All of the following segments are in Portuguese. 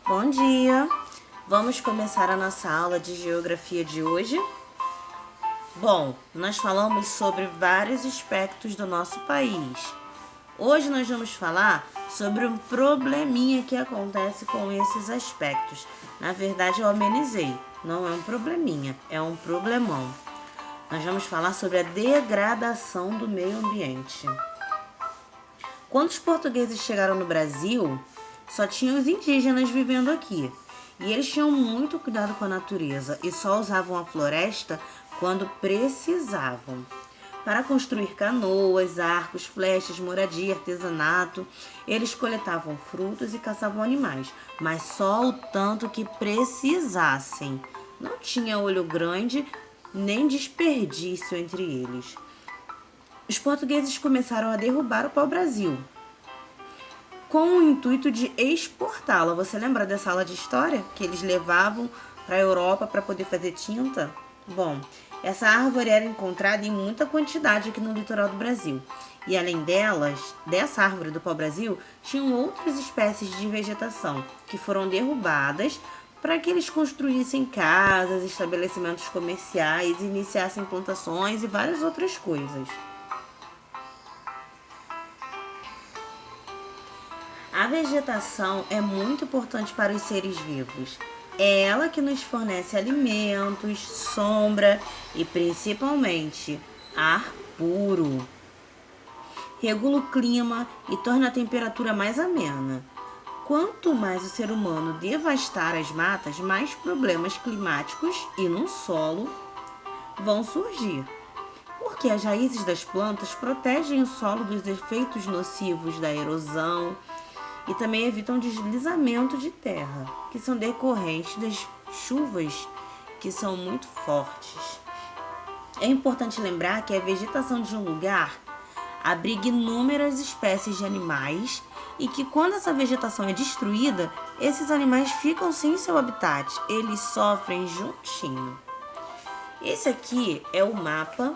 Bom dia! Vamos começar a nossa aula de geografia de hoje? Bom, nós falamos sobre vários aspectos do nosso país. Hoje nós vamos falar sobre um probleminha que acontece com esses aspectos. Na verdade, eu amenizei. Não é um probleminha, é um problemão. Nós vamos falar sobre a degradação do meio ambiente. Quando os portugueses chegaram no Brasil, só tinham os indígenas vivendo aqui. E eles tinham muito cuidado com a natureza e só usavam a floresta quando precisavam. Para construir canoas, arcos, flechas, moradia, artesanato, eles coletavam frutos e caçavam animais, mas só o tanto que precisassem. Não tinha olho grande nem desperdício entre eles. Os portugueses começaram a derrubar o pau-brasil, com o intuito de exportá-la. Você lembra dessa aula de história que eles levavam para a Europa para poder fazer tinta? Bom, essa árvore era encontrada em muita quantidade aqui no litoral do Brasil. E além dessa árvore do pau-brasil, tinham outras espécies de vegetação que foram derrubadas para que eles construíssem casas, estabelecimentos comerciais, iniciassem plantações e várias outras coisas. A vegetação é muito importante para os seres vivos. É ela que nos fornece alimentos, sombra e, principalmente, ar puro. Regula o clima e torna a temperatura mais amena. Quanto mais o ser humano devastar as matas, mais problemas climáticos e no solo vão surgir. Porque as raízes das plantas protegem o solo dos efeitos nocivos da erosão, e também evitam deslizamento de terra, que são decorrentes das chuvas que são muito fortes. É importante lembrar que a vegetação de um lugar abriga inúmeras espécies de animais e que quando essa vegetação é destruída, esses animais ficam sem seu habitat, eles sofrem juntinho. Esse aqui é o mapa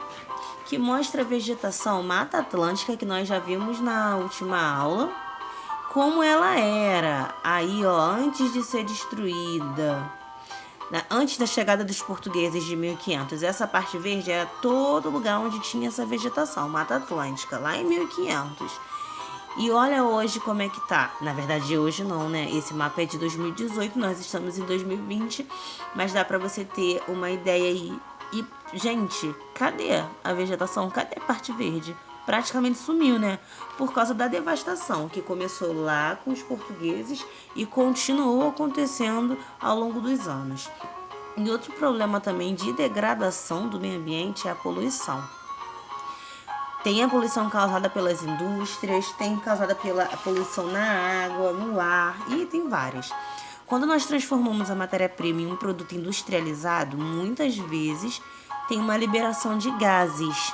que mostra a vegetação Mata Atlântica que nós já vimos na última aula, como ela era, aí ó, antes de ser destruída, antes da chegada dos portugueses de 1500. Essa parte verde era todo lugar onde tinha essa vegetação, Mata Atlântica, lá em 1500. E olha hoje como é que tá. Na verdade, hoje não, né? Esse mapa é de 2018, nós estamos em 2020, mas dá pra você ter uma ideia aí. E, gente, cadê a vegetação? Cadê a parte verde? Praticamente sumiu, né? Por causa da devastação que começou lá com os portugueses e continuou acontecendo ao longo dos anos. E outro problema também de degradação do meio ambiente é a poluição. Tem a poluição causada pelas indústrias, tem causada pela poluição na água, no ar e tem várias. Quando nós transformamos a matéria-prima em um produto industrializado, muitas vezes tem uma liberação de gases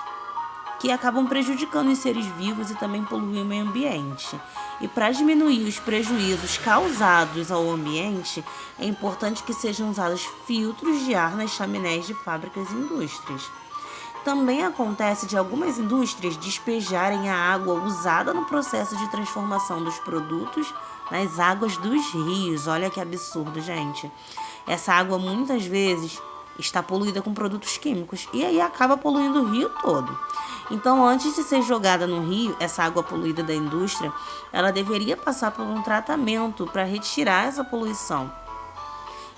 que acabam prejudicando os seres vivos e também poluem o meio ambiente. E para diminuir os prejuízos causados ao ambiente, é importante que sejam usados filtros de ar nas chaminés de fábricas e indústrias. Também acontece de algumas indústrias despejarem a água usada no processo de transformação dos produtos nas águas dos rios. Olha que absurdo, gente. Essa água muitas vezes está poluída com produtos químicos e aí acaba poluindo o rio todo. Então, antes de ser jogada no rio, essa água poluída da indústria, ela deveria passar por um tratamento para retirar essa poluição.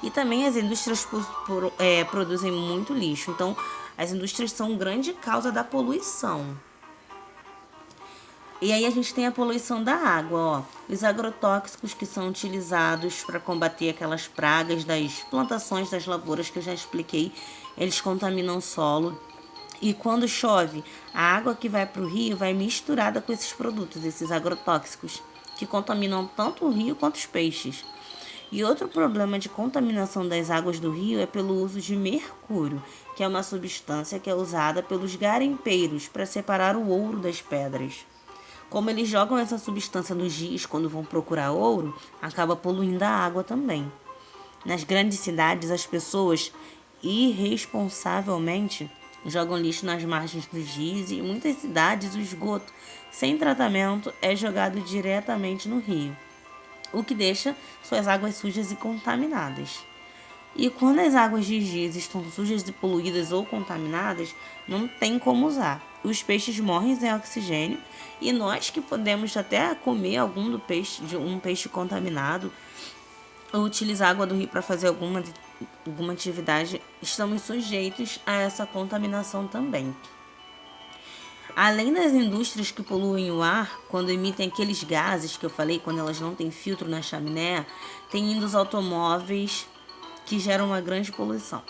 E também as indústrias produzem muito lixo. Então, as indústrias são grande causa da poluição. E aí a gente tem a poluição da água, ó. Os agrotóxicos que são utilizados para combater aquelas pragas das plantações, das lavouras que eu já expliquei, eles contaminam o solo. E quando chove, a água que vai para o rio vai misturada com esses produtos, esses agrotóxicos, que contaminam tanto o rio quanto os peixes. E outro problema de contaminação das águas do rio é pelo uso de mercúrio, que é uma substância que é usada pelos garimpeiros para separar o ouro das pedras. Como eles jogam essa substância nos rios quando vão procurar ouro, acaba poluindo a água também. Nas grandes cidades, as pessoas irresponsavelmente jogam lixo nas margens dos rios e em muitas cidades o esgoto sem tratamento é jogado diretamente no rio. o que deixa suas águas sujas e contaminadas. E quando as águas de rios estão sujas e poluídas ou contaminadas, não tem como usar. Os peixes morrem sem oxigênio e nós que podemos até comer de um peixe contaminado ou utilizar a água do rio para fazer alguma atividade, estamos sujeitos a essa contaminação também. Além das indústrias que poluem o ar, quando emitem aqueles gases que eu falei, quando elas não têm filtro na chaminé, tem ainda os automóveis que geram uma grande poluição.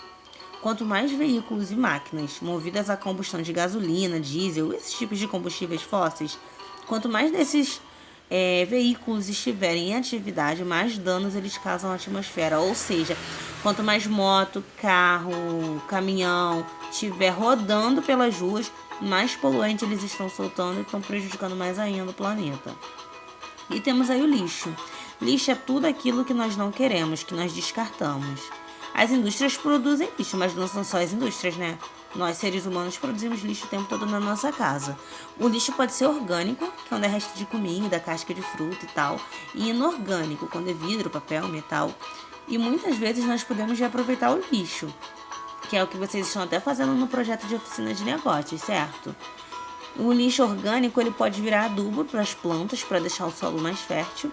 Quanto mais veículos e máquinas movidas a combustão de gasolina, diesel, esses tipos de combustíveis fósseis, quanto mais desses veículos estiverem em atividade, mais danos eles causam à atmosfera. Ou seja, quanto mais moto, carro, caminhão estiver rodando pelas ruas, mais poluente eles estão soltando e estão prejudicando mais ainda o planeta. E temos aí o lixo. Lixo é tudo aquilo que nós não queremos, que nós descartamos. As indústrias produzem lixo, mas não são só as indústrias, né? Nós, seres humanos, produzimos lixo o tempo todo na nossa casa. O lixo pode ser orgânico, que é quando é resto de comida, casca de fruta e tal, e inorgânico, quando é vidro, papel, metal. E muitas vezes nós podemos reaproveitar o lixo, que é o que vocês estão até fazendo no projeto de oficina de negócios, certo? O lixo orgânico ele pode virar adubo para as plantas, para deixar o solo mais fértil.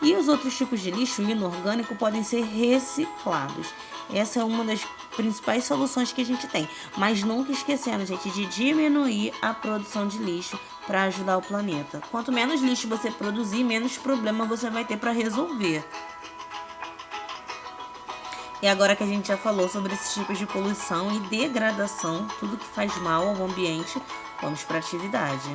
E os outros tipos de lixo inorgânico podem ser reciclados. Essa é uma das principais soluções que a gente tem. Mas nunca esquecendo, gente, de diminuir a produção de lixo para ajudar o planeta. Quanto menos lixo você produzir, menos problema você vai ter para resolver. E agora que a gente já falou sobre esses tipos de poluição e degradação, tudo que faz mal ao ambiente, vamos para a atividade.